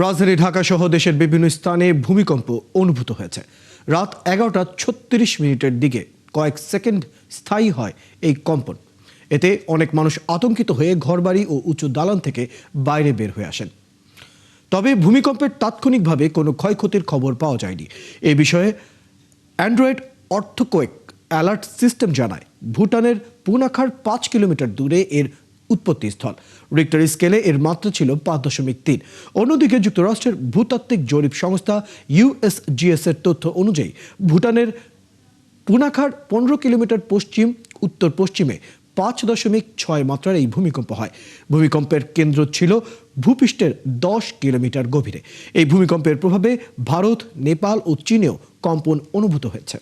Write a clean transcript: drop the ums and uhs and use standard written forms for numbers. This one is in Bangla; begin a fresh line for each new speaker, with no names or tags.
রাজধানী ঢাকা সহ দেশের বিভিন্ন স্থানে ভূমিকম্প অনুভূত হয়েছে। রাত 11:36 দিকে কয়েক সেকেন্ড স্থায়ী হয় এই কম্পন। এতে অনেক মানুষ আতঙ্কিত হয়ে ঘরবাড়ি ও উঁচু দালান থেকে বাইরে বের হয়ে আসেন। তবে ভূমিকম্পের তাৎক্ষণিকভাবে কোনো ক্ষয়ক্ষতির খবর পাওয়া যায়নি। এ বিষয়ে অ্যান্ড্রয়েড আর্থকোয়েক অ্যালার্ট সিস্টেম জানায়, ভুটানের পুনাখার 5 কিলোমিটার দূরে এর উৎপত্তিস্থল। রিক্টার স্কেলে এর মাত্রা ছিল 5.3। অন্যদিকে যুক্তরাষ্ট্রের ভূতাত্ত্বিক জরিপ সংস্থা USGS এর তথ্য অনুযায়ী ভুটানের পুনাখার 15 কিলোমিটার পশ্চিম উত্তর পশ্চিমে 5.6 মাত্রার এই ভূমিকম্প হয়। ভূমিকম্পের কেন্দ্র ছিল ভূপৃষ্ঠের 10 কিলোমিটার গভীরে। এই ভূমিকম্পের প্রভাবে ভারত, নেপাল ও চীনেও কম্পন অনুভূত হয়েছে।